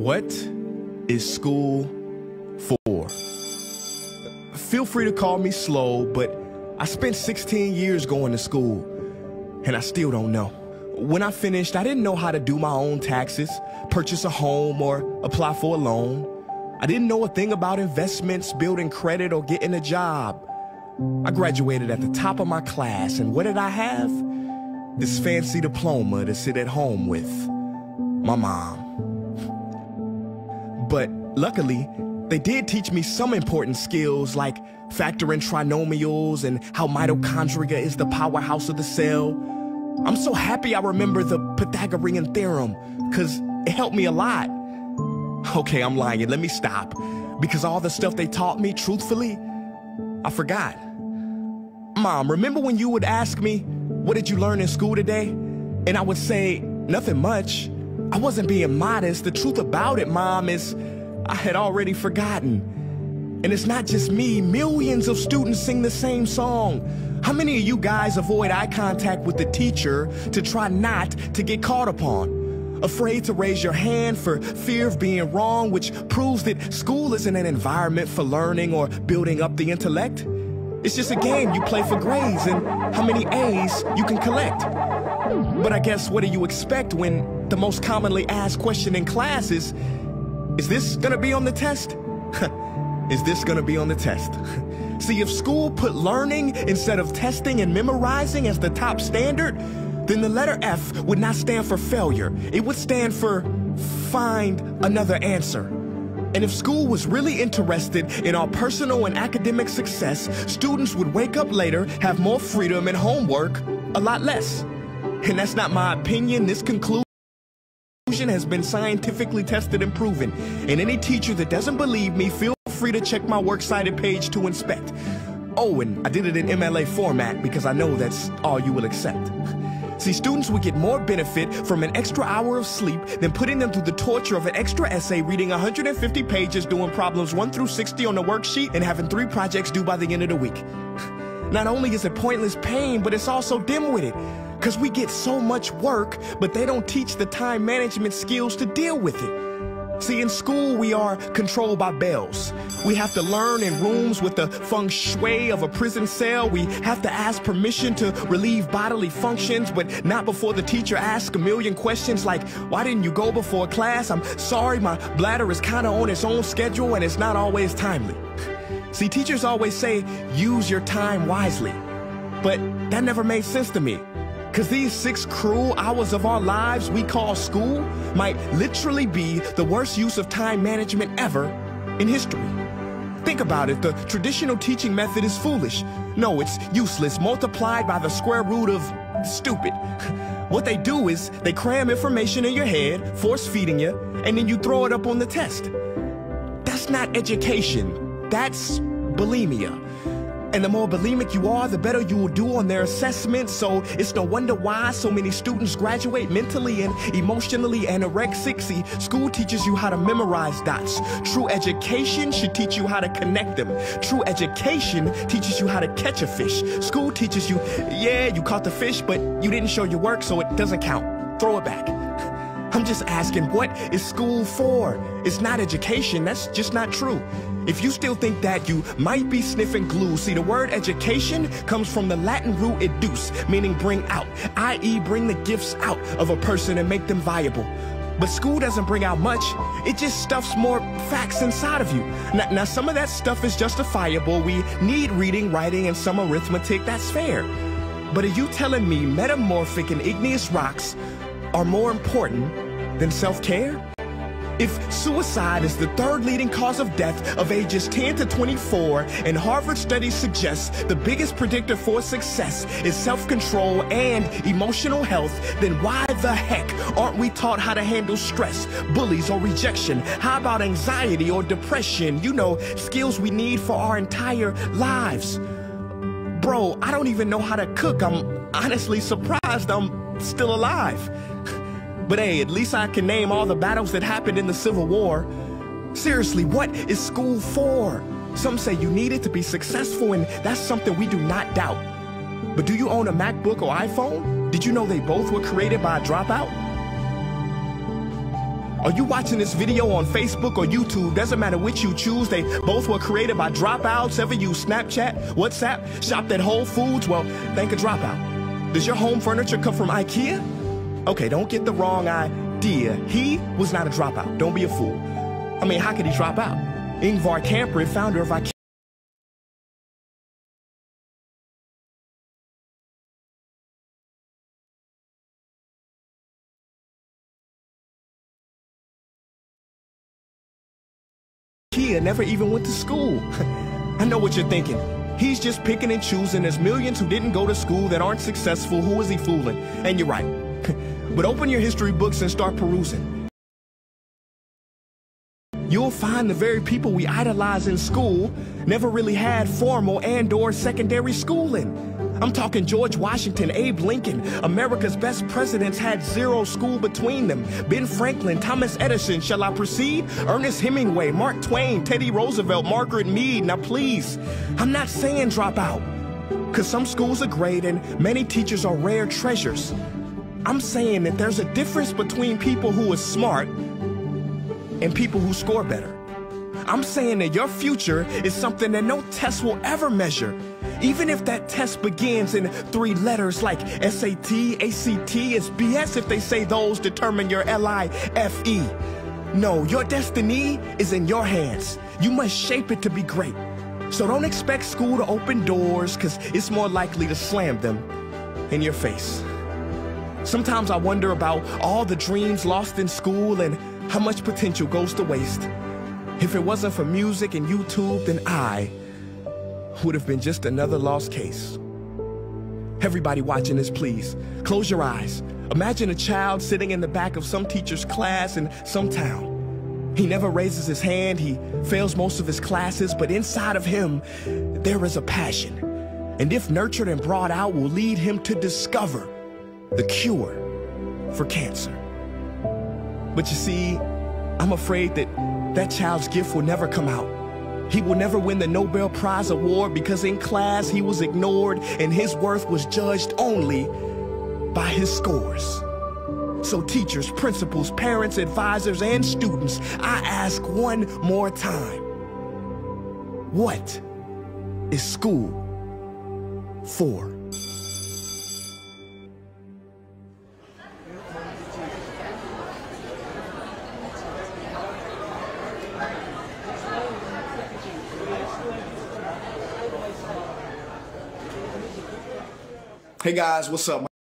What is school for? Feel free to call me slow, but I spent 16 years going to school, and I still don't know. When I finished, I didn't know how to do my own taxes, purchase a home, or apply for a loan. I didn't know a thing about investments, building credit, or getting a job. I graduated at the top of my class, and what did I have? This fancy diploma to sit at home with my mom. But luckily, they did teach me some important skills like factoring trinomials and how mitochondria is the powerhouse of the cell. I'm so happy I remember the Pythagorean theorem, because it helped me a lot. Okay, I'm lying. Let me stop. Because all the stuff they taught me, truthfully, I forgot. Mom, remember when you would ask me, what did you learn in school today? And I would say, nothing much. I wasn't being modest. The truth about it, Mom, is I had already forgotten. And it's not just me. Millions of students sing the same song. How many of you guys avoid eye contact with the teacher to try not to get caught upon? Afraid to raise your hand for fear of being wrong, which proves that school isn't an environment for learning or building up the intellect. It's just a game you play for grades and how many A's you can collect. But I guess what do you expect when the most commonly asked question in class is this gonna be on the test? Is this gonna be on the test? See, if school put learning instead of testing and memorizing as the top standard, then the letter F would not stand for failure. It would stand for find another answer. And if school was really interested in our personal and academic success, students would wake up later, have more freedom, and homework a lot less. And that's not my opinion. This conclusion has been scientifically tested and proven. And any teacher that doesn't believe me, feel free to check my works cited page to inspect. Oh, and I did it in MLA format because I know that's all you will accept. See, students would get more benefit from an extra hour of sleep than putting them through the torture of an extra essay, reading 150 pages, doing problems 1 through 60 on the worksheet, and having 3 projects due by the end of the week. Not only is it pointless pain, but it's also dim-witted, because we get so much work, but they don't teach the time management skills to deal with it. See, in school, we are controlled by bells. We have to learn in rooms with the feng shui of a prison cell. We have to ask permission to relieve bodily functions, but not before the teacher asks a million questions like, why didn't you go before class? I'm sorry, my bladder is kind of on its own schedule and it's not always timely. See, teachers always say, use your time wisely. But that never made sense to me. Because these 6 cruel hours of our lives we call school might literally be the worst use of time management ever in history. Think about it, the traditional teaching method is foolish. No, it's useless, multiplied by the square root of stupid. What they do is they cram information in your head, force feeding you, and then you throw it up on the test. That's not education, that's bulimia. And the more bulimic you are, the better you will do on their assessments. So it's no wonder why so many students graduate mentally and emotionally anorexic. See, school teaches you how to memorize dots. True education should teach you how to connect them. True education teaches you how to catch a fish. School teaches you, yeah, you caught the fish, but you didn't show your work, so it doesn't count. Throw it back. I'm just asking, what is school for? It's not education, that's just not true. If you still think that, you might be sniffing glue. See, the word education comes from the Latin root educe, meaning bring out, i.e. bring the gifts out of a person and make them viable. But school doesn't bring out much, it just stuffs more facts inside of you. Now some of that stuff is justifiable. We need reading, writing, and some arithmetic, that's fair. But are you telling me metamorphic and igneous rocks are more important than self-care? If suicide is the 3rd leading cause of death of ages 10 to 24, and Harvard studies suggest the biggest predictor for success is self-control and emotional health, then why the heck aren't we taught how to handle stress, bullies, or rejection? How about anxiety or depression? You know, skills we need for our entire lives. Bro, I don't even know how to cook. I'm honestly surprised I'm still alive. But hey, at least I can name all the battles that happened in the Civil War. Seriously, what is school for? Some say you need it to be successful, and that's something we do not doubt. But do you own a MacBook or iPhone? Did you know they both were created by a dropout? Are you watching this video on Facebook or YouTube? Doesn't matter which you choose. They both were created by dropouts. Ever use Snapchat, WhatsApp, shopped at Whole Foods? Well, thank a dropout. Does your home furniture come from IKEA? Okay, don't get the wrong idea. He was not a dropout. Don't be a fool. I mean, how could he drop out? Ingvar Kamprad, founder of IKEA. Never even went to school. I know what you're thinking. He's just picking and choosing. There's millions who didn't go to school that aren't successful. Who is he fooling? And you're right. But open your history books and start perusing. You'll find the very people we idolize in school never really had formal and/or secondary schooling. I'm talking George Washington, Abe Lincoln. America's best presidents had zero school between them. Ben Franklin, Thomas Edison, shall I proceed? Ernest Hemingway, Mark Twain, Teddy Roosevelt, Margaret Mead. Now please, I'm not saying drop out, because some schools are great and many teachers are rare treasures. I'm saying that there's a difference between people who are smart and people who score better. I'm saying that your future is something that no test will ever measure. Even if that test begins in 3 letters like SAT, ACT, it's BS if they say those determine your LIFE. No, your destiny is in your hands. You must shape it to be great. So don't expect school to open doors, because it's more likely to slam them in your face. Sometimes I wonder about all the dreams lost in school and how much potential goes to waste. If it wasn't for music and YouTube, then I would have been just another lost case. Everybody watching this, please, close your eyes. Imagine a child sitting in the back of some teacher's class in some town. He never raises his hand, he fails most of his classes, but inside of him, there is a passion. And if nurtured and brought out, will lead him to discover the cure for cancer. But you see, I'm afraid that that child's gift will never come out. He will never win the Nobel Prize award because in class he was ignored and his worth was judged only by his scores. So teachers, principals, parents, advisors, and students, I ask one more time, what is school for? Hey guys, what's up?